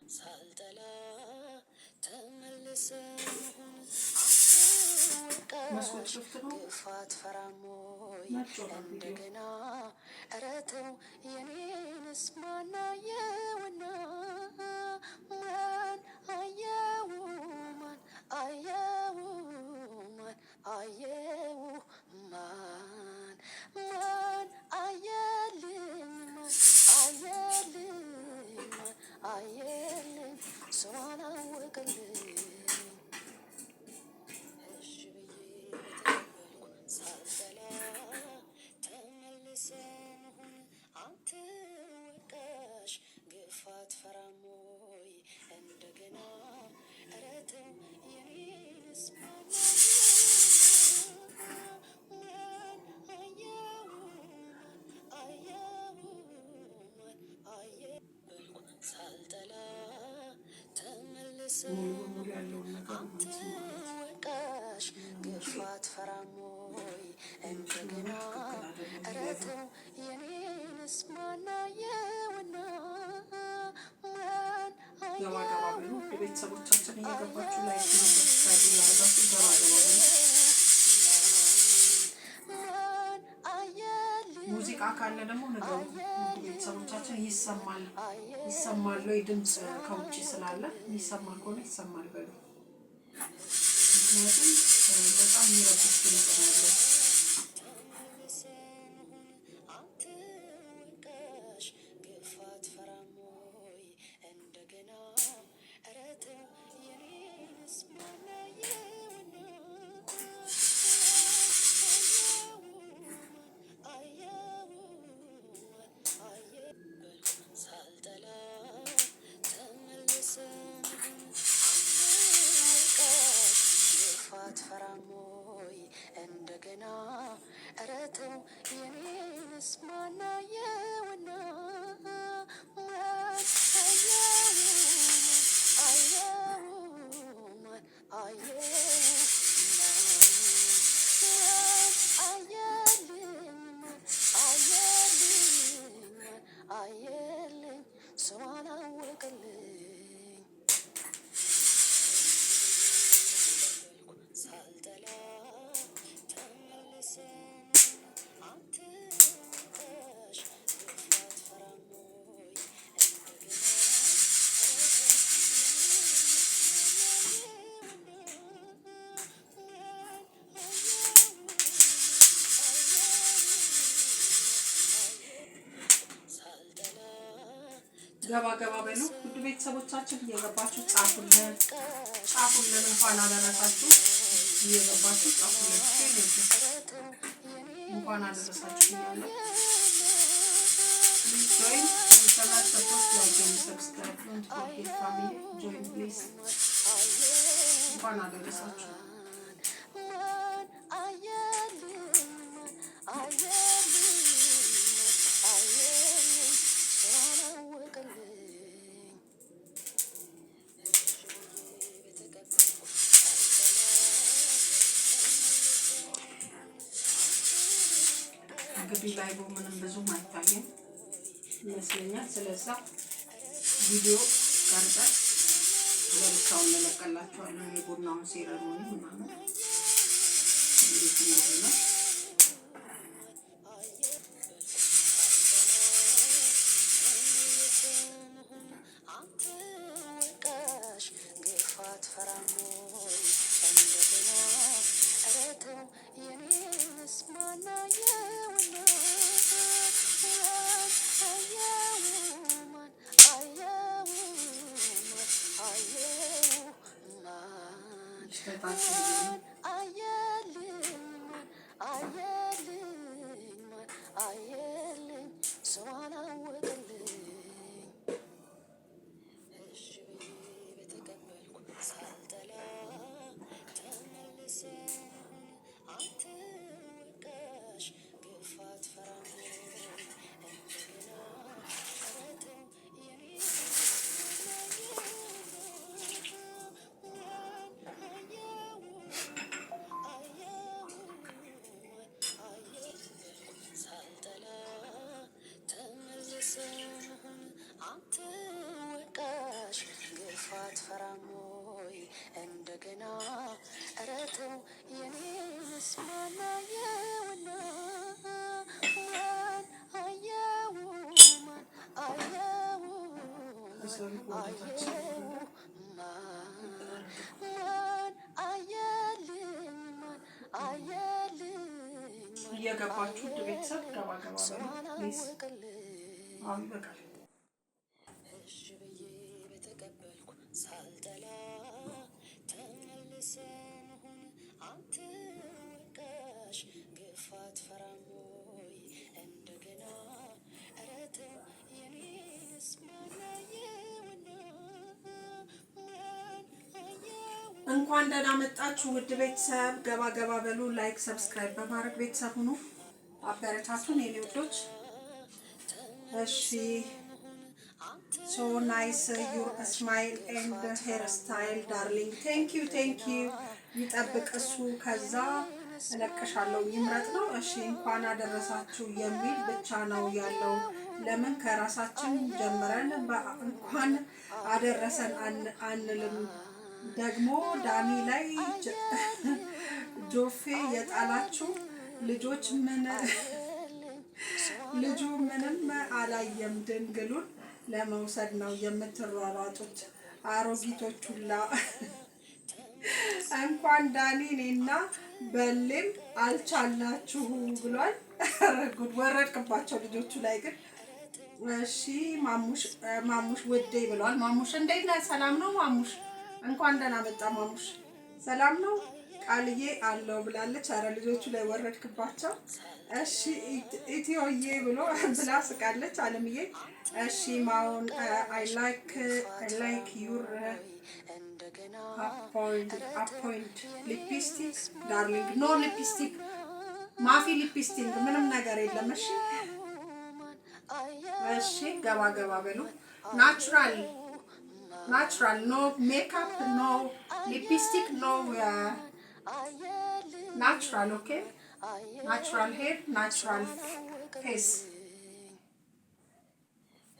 ሳልጠላ ተመልሰን ግፋት ፈራሞይ እንደገና እረተው የኔንስ ማናየውና ማን አየው ማን አየው ማን አየው ማን ማን አየልኝ ማን አየልኝ ማን አየልኝ ሰዋን አወቀልኝ ግፋት ፈራሞይ እንደገና እረተው የኔንስ ሳልጠላ ተመልሰን አንተ ወቃሽ ግፋት ፈራሞይ እንደገና እረተው የኔንስ ማናየውና ቤተሰቦቻችን እየገባችሁ ላይ ሰብስክራይብ ያደረጋችሁ ሙዚቃ ካለ ደግሞ ነገሩ ቤተሰቦቻችን ይሰማል ወይ ድምጽ ከውጪ ስላለ ይሰማ ከሆነ ይሰማል በሉ። ምክንያቱም በጣም የሚረብሽ ድምጽ ነው ያለው። ፈራሞይ እንደገና እረተው የኔንስ ማናየውና ማን አየው ማን አየው ማን አየልኝ ማን አየልኝ ማን አየልኝ ሰዋን አወቀልኝ ገባ በሉ ውድ ቤተሰቦቻችን እየገባችሁ ጻፉልን እንኳን አደረሳችሁ እየገባችሁ ጻፉልን እንኳን አደረሳችሁ እያለ join channel support like and subscribe don't forget family join please እንኳን አደረሳችሁ እንግዲህ ላይቭ ምንም ብዙም አይታየም ይመስለኛል። ስለዛ ቪዲዮ ቀርጸን ለብቻው እንለቀላችኋለን። የቡናውን ሴረሞኒ ምናምን እንዴት እንደሆነ ግፋት ፈራሞይ እንደገና እረተው የኔንስ ማናየውና አየልኝ ሰዋን አወቀልኝ እሺ ብዬ በተቀበልኩ ሳልጠላ ተመልሰን አንተ ወቃሽ ግፋት ፈራሞይ እንደገና እረተው የኔንስ ማናየውና ግፋት ፈራሞይ እንደገና እረተው የኔንስ ማናየውና ማን አየው ማን አየው አየው ማን አየልኝ ማን አየልኝ እየገባችሁ ውድ ቤተሰብ ገባ ገባ በሉ ፕሊዝ። አሁን ይበቃል። እሺ ብዬ በተቀበልኩ ሳልጠላ ተመልሰን ሁን አንተ ወቃሽ ግፋት ፈራሞይ እንደገና እረተ የኔስ ማናየውና እንኳን ደህና መጣችሁ ውድ ቤተሰብ ገባ ገባ በሉ። ላይክ ሰብስክራይብ በማድረግ ቤተሰብ ሁኑ። አበረታቱን የኔ ውዶች። እሺ so nice your smile and hairstyle darling thank you ይጠብቅ እሱ ከዛ እለቅሻለሁ ይምረጥ ነው። እሺ እንኳን አደረሳችሁ የሚል ብቻ ነው ያለው። ለምን ከራሳችን ጀምረን እንኳን አደረሰን አንልም? ደግሞ ዳኒ ላይ ጆፌ የጣላችሁ ልጆች ልጁ ምንም አላየም። ድንግሉን ለመውሰድ ነው የምትሯሯጡት አሮጊቶቹላ። እንኳን ዳኒ እኔና በሌም አልቻላችሁ ብሏል። ጉድ ወረድክባቸው ልጆቹ ላይ ግን። እሺ ማሙሽ ውዴ ብሏል። ማሙሽ እንዴት ነህ? ሰላም ነው ማሙሽ? እንኳን ደህና መጣ ማሙሽ። ሰላም ነው ቃልዬ አለው ብላለች። አረ ልጆቹ ላይ ወረድክባቸው። እሺ ኢትዮዬ ብሎ ብላ ስቃለች አለምዬ። እሺ ማውን አይ ላይክ ዩር አፖይንት ሊፕስቲክ ዳርሊንግ። ኖ ሊፕስቲክ ማፊ ሊፕስቲክ ምንም ነገር የለም። እሺ እሺ ገባ ገባ በሉ። ናቹራል ኖ ሜካፕ ኖ ሊፕስቲክ ኖ ናቹራል ኦኬ። ናቹራል ሄር ናቹራል ፌስ።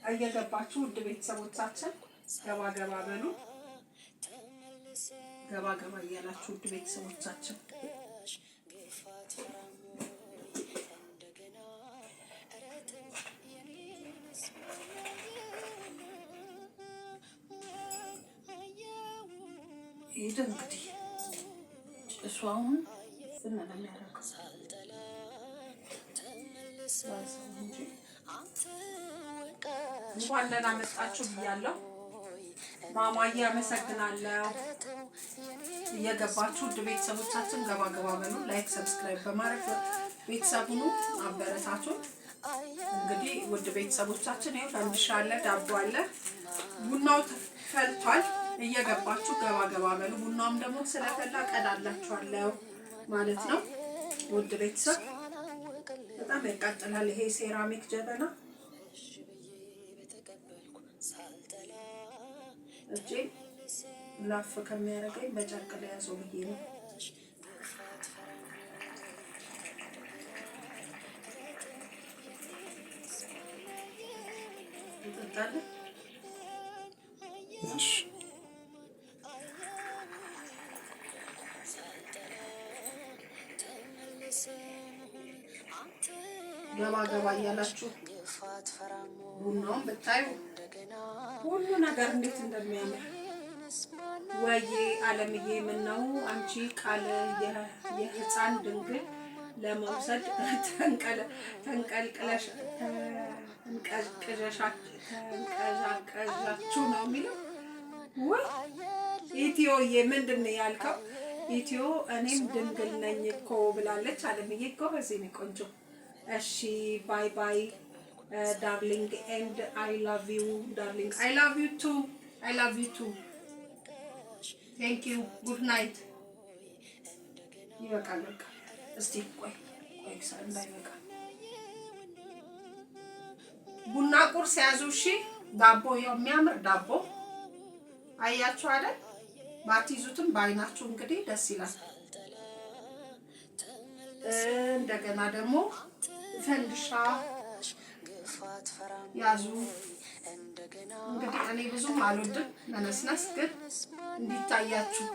እየገባችሁ ውድ ቤተሰቦቻችን ገባ ገባ በሉ። ገባ ገባ እያላችሁ ውድ ቤተሰቦቻችን ይሄ እንግዲህ እሱ አሁን ዝም ነው የሚያደርገው። እንኳን ደህና መጣችሁ ብያለሁ። ማማዬ አመሰግናለሁ። እየገባችሁ ውድ ቤተሰቦቻችን ገባ ገባ በሉ። ላይክ ሰብስክራይብ በማድረግ ቤተሰብ ሁኑ፣ አበረታቱን። እንግዲህ ውድ ቤተሰቦቻችን ይኸው ፈንድሻ አለ፣ ዳቦ አለ፣ ቡናው ፈልቷል። እየገባችሁ ገባ ገባ በሉ። ቡናውም ደግሞ ስለፈላ ቀዳላችኋለሁ ማለት ነው። ውድ ቤተሰብ በጣም ያቃጥላል ይሄ ሴራሚክ ጀበና። እጄ ላፍ ከሚያደርገኝ በጨርቅ ላይ ያዘው ብዬ ነው። እንጠጣለን። ገባ ገባ እያላችሁ ቡናውን ብታዩ ሁሉ ነገር እንዴት እንደሚያምር ወይዬ አለምዬ። ምነው አንቺ ቃል የህፃን ድንግል ለመውሰድ ተንቀዥቃዣችሁ ነው የሚለው ወይ? ኢትዮዬ ምንድን ነው ያልከው? ኢትዮ እኔም ድንግል ነኝ እኮ ብላለች አለምዬ እኮ በዚህ ነው ቆንጆ። እሺ ባይ ባይ ዳርሊንግ ኤንድ አይ ላቭ ዩ ዳርሊንግ። አይ ላቭ ዩ ቱ ቴንክ ዩ ጉድ ናይት። ይበቃል በቃ። እስቲ ቆይ እንዳይበቃ ቡና ቁርስ ያዙ። እሺ ዳቦ ያው የሚያምር ዳቦ አያችሁ አይደል? ባትይዙትም በአይናችሁ እንግዲህ ደስ ይላል። እንደገና ደግሞ ፈንድሻ ያዙ። እንግዲህ እኔ ብዙም አልወድም መነስነስ፣ ግን እንዲታያችሁ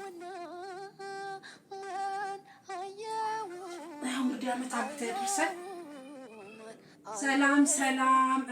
ያው እንግዲህ ዓመት ያድርሰን። ሰላም ሰላም።